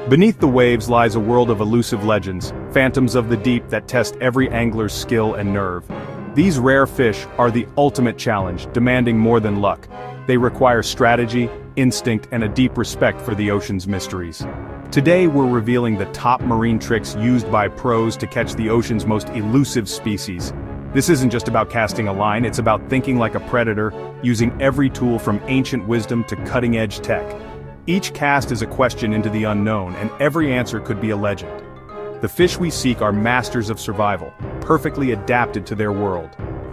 Beneath the waves lies a world of elusive legends, phantoms of the deep that test every angler's skill and nerve. These rare fish are the ultimate challenge, demanding more than luck. They require strategy, instinct, and a deep respect for the ocean's mysteries. Today we're revealing the top marine tricks used by pros to catch the ocean's most elusive species. This isn't just about casting a line, it's about thinking like a predator, using every tool from ancient wisdom to cutting-edge tech. Each cast is a question into the unknown, and every answer could be a legend. The fish we seek are masters of survival, perfectly adapted to their world.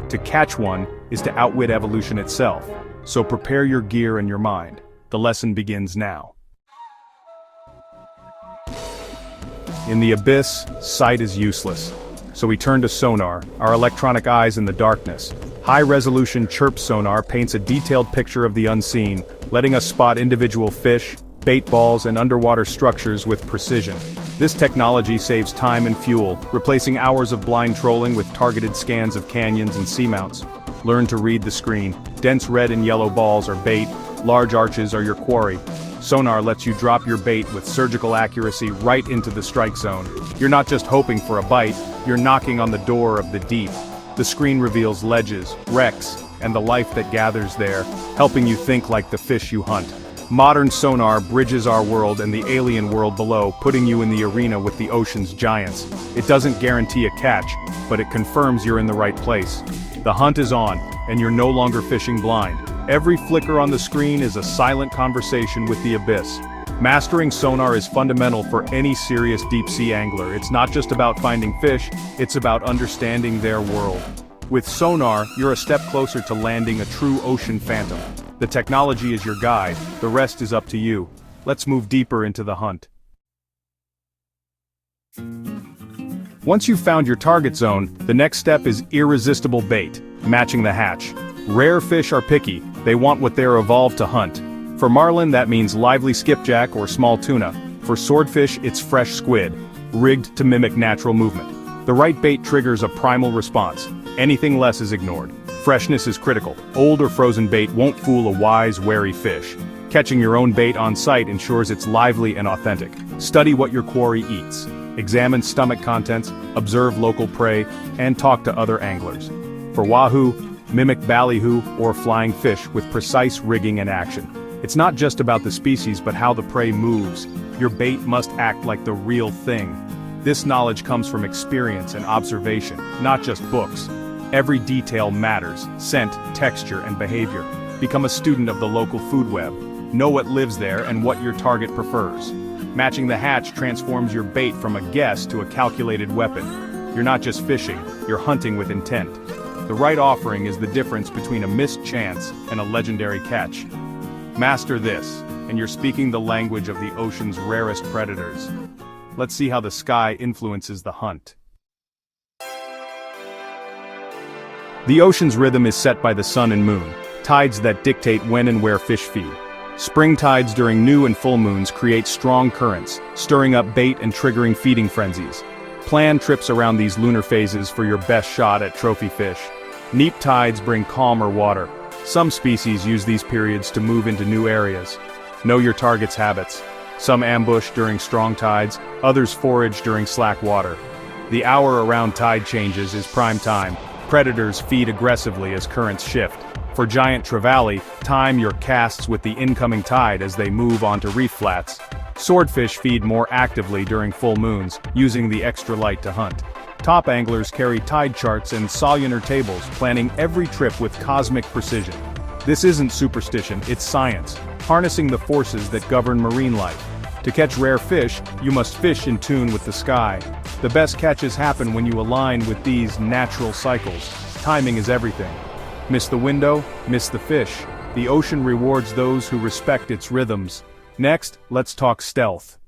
To catch one is to outwit evolution itself, so prepare your gear and your mind. The lesson begins now. In the abyss, sight is useless. So we turn to sonar, our electronic eyes in the darkness. High-resolution chirp sonar paints a detailed picture of the unseen, letting us spot individual fish, bait balls, and underwater structures with precision. This technology saves time and fuel, replacing hours of blind trolling with targeted scans of canyons and seamounts. Learn to read the screen. Dense red and yellow balls are bait, large arches are your quarry. Sonar lets you drop your bait with surgical accuracy right into the strike zone. You're not just hoping for a bite, you're knocking on the door of the deep. The screen reveals ledges, wrecks, and the life that gathers there, helping you think like the fish you hunt. Modern sonar bridges our world and the alien world below, putting you in the arena with the ocean's giants. It doesn't guarantee a catch, but it confirms you're in the right place. The hunt is on, and you're no longer fishing blind. Every flicker on the screen is a silent conversation with the abyss. Mastering sonar is fundamental for any serious deep-sea angler. It's not just about finding fish, it's about understanding their world. With sonar, you're a step closer to landing a true ocean phantom. The technology is your guide, the rest is up to you. Let's move deeper into the hunt. Once you've found your target zone, the next step is irresistible bait, matching the hatch. Rare fish are picky, they want what they're evolved to hunt. For marlin, that means lively skipjack or small tuna. For swordfish, it's fresh squid, rigged to mimic natural movement. The right bait triggers a primal response. Anything less is ignored. Freshness is critical. Old or frozen bait won't fool a wise, wary fish. Catching your own bait on site ensures it's lively and authentic. Study what your quarry eats. Examine stomach contents, observe local prey, and talk to other anglers. For wahoo, mimic ballyhoo or flying fish with precise rigging and action. It's not just about the species but how the prey moves. Your bait must act like the real thing. This knowledge comes from experience and observation, not just books. Every detail matters: scent, texture, and behavior. Become a student of the local food web. Know what lives there and what your target prefers. Matching the hatch transforms your bait from a guess to a calculated weapon. You're not just fishing, you're hunting with intent. The right offering is the difference between a missed chance and a legendary catch. Master this, and you're speaking the language of the ocean's rarest predators. Let's see how the sky influences the hunt. The ocean's rhythm is set by the sun and moon, tides that dictate when and where fish feed. Spring tides during new and full moons create strong currents, stirring up bait and triggering feeding frenzies. Plan trips around these lunar phases for your best shot at trophy fish. Neap tides bring calmer water. Some species use these periods to move into new areas. Know your target's habits. Some ambush during strong tides, others forage during slack water. The hour around tide changes is prime time. Predators feed aggressively as currents shift. For giant trevally, time your casts with the incoming tide as they move onto reef flats. Swordfish feed more actively during full moons, using the extra light to hunt. Top anglers carry tide charts and solunar tables, planning every trip with cosmic precision. This isn't superstition, it's science, harnessing the forces that govern marine life. To catch rare fish, you must fish in tune with the sky. The best catches happen when you align with these natural cycles. Timing is everything. Miss the window, miss the fish. The ocean rewards those who respect its rhythms. Next, let's talk stealth.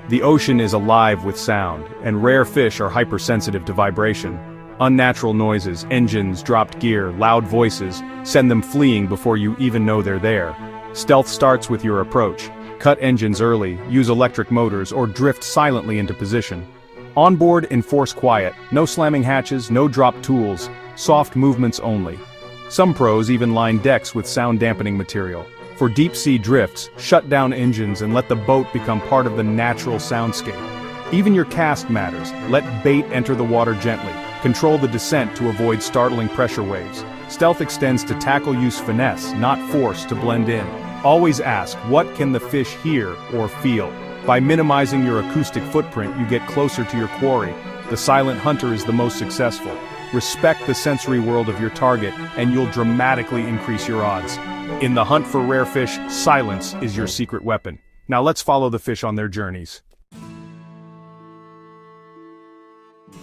The ocean is alive with sound, and rare fish are hypersensitive to vibration. Unnatural noises, engines, dropped gear, loud voices, send them fleeing before you even know they're there. Stealth starts with your approach. Cut engines early, use electric motors, or drift silently into position. On board, enforce quiet, no slamming hatches, no dropped tools, soft movements only. Some pros even line decks with sound-dampening material. For deep-sea drifts, shut down engines and let the boat become part of the natural soundscape. Even your cast matters. Let bait enter the water gently. Control the descent to avoid startling pressure waves. Stealth extends to tackle use finesse, not force to blend in. Always ask, what can the fish hear or feel? By minimizing your acoustic footprint, you get closer to your quarry. The silent hunter is the most successful. Respect the sensory world of your target, and you'll dramatically increase your odds. In the hunt for rare fish, silence is your secret weapon. Now let's follow the fish on their journeys.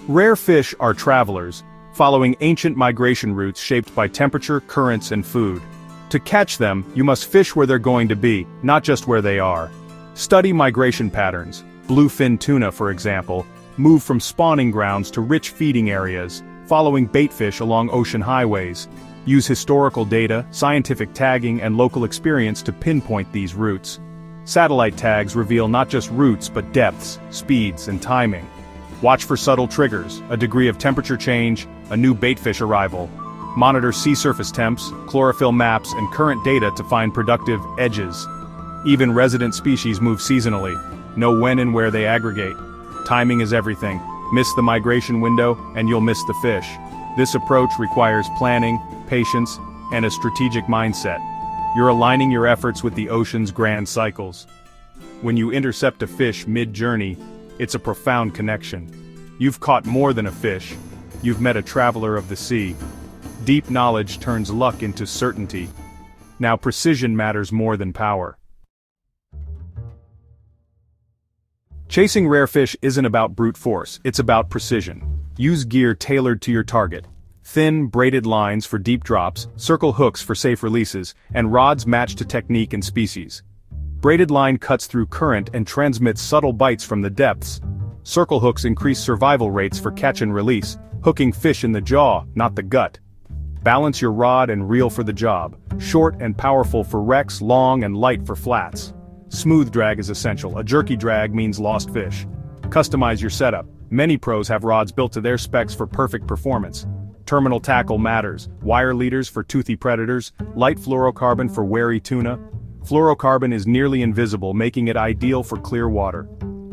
Rare fish are travelers, following ancient migration routes shaped by temperature, currents, and food. To catch them, you must fish where they're going to be, not just where they are. Study migration patterns. Bluefin tuna, for example, move from spawning grounds to rich feeding areas, following baitfish along ocean highways. Use historical data, scientific tagging, and local experience to pinpoint these routes. Satellite tags reveal not just routes but depths, speeds, and timing. Watch for subtle triggers, a degree of temperature change, a new baitfish arrival. Monitor sea surface temps, chlorophyll maps, and current data to find productive edges. Even resident species move seasonally. Know when and where they aggregate. Timing is everything. Miss the migration window, and you'll miss the fish. This approach requires planning, patience, and a strategic mindset. You're aligning your efforts with the ocean's grand cycles. When you intercept a fish mid-journey, it's a profound connection. You've caught more than a fish. You've met a traveler of the sea. Deep knowledge turns luck into certainty. Now precision matters more than power. Chasing rare fish isn't about brute force, it's about precision. Use gear tailored to your target. Thin, braided lines for deep drops, circle hooks for safe releases, and rods matched to technique and species. Braided line cuts through current and transmits subtle bites from the depths. Circle hooks increase survival rates for catch and release, hooking fish in the jaw, not the gut. Balance your rod and reel for the job, short and powerful for wrecks, long and light for flats. Smooth drag is essential, a jerky drag means lost fish. Customize your setup. Many pros have rods built to their specs for perfect performance. Terminal tackle matters, wire leaders for toothy predators, light fluorocarbon for wary tuna. Fluorocarbon is nearly invisible, making it ideal for clear water.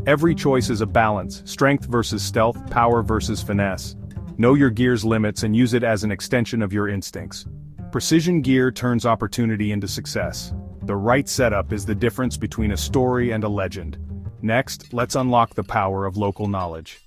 Every choice is a balance, strength versus stealth, power versus finesse. Know your gear's limits and use it as an extension of your instincts. Precision gear turns opportunity into success. The right setup is the difference between a story and a legend. Next, let's unlock the power of local knowledge.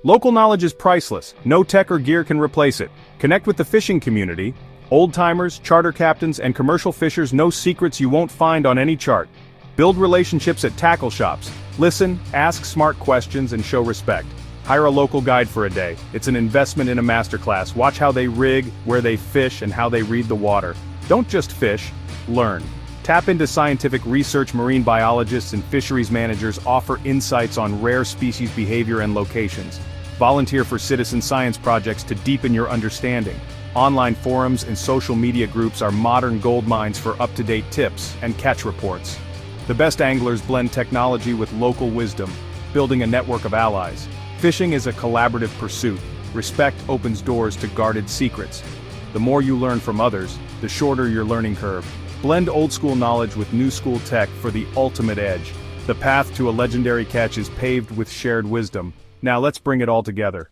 Local knowledge is priceless. No tech or gear can replace it. Connect with the fishing community. Old-timers, charter captains, and commercial fishers know secrets you won't find on any chart. Build relationships at tackle shops. Listen, ask smart questions, and show respect. Hire a local guide for a day. It's an investment in a masterclass. Watch how they rig, where they fish, and how they read the water. Don't just fish, learn. Tap into scientific research. Marine biologists and fisheries managers offer insights on rare species behavior and locations. Volunteer for citizen science projects to deepen your understanding. Online forums and social media groups are modern gold mines for up-to-date tips and catch reports. The best anglers blend technology with local wisdom, building a network of allies. Fishing is a collaborative pursuit. Respect opens doors to guarded secrets. The more you learn from others, the shorter your learning curve. Blend old-school knowledge with new-school tech for the ultimate edge. The path to a legendary catch is paved with shared wisdom. Now let's bring it all together.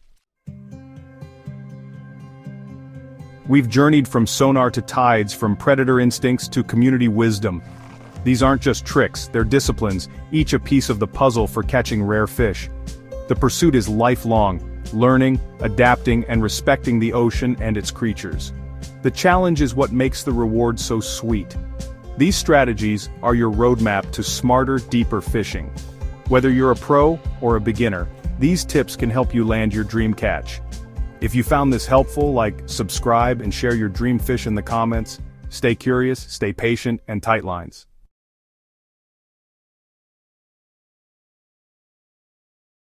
We've journeyed from sonar to tides, from predator instincts to community wisdom. These aren't just tricks, they're disciplines, each a piece of the puzzle for catching rare fish. The pursuit is lifelong, learning, adapting, and respecting the ocean and its creatures. The challenge is what makes the reward so sweet. These strategies are your roadmap to smarter, deeper fishing. Whether you're a pro or a beginner, these tips can help you land your dream catch. If you found this helpful, subscribe and share your dream fish in the comments. Stay curious, stay patient, and tight lines.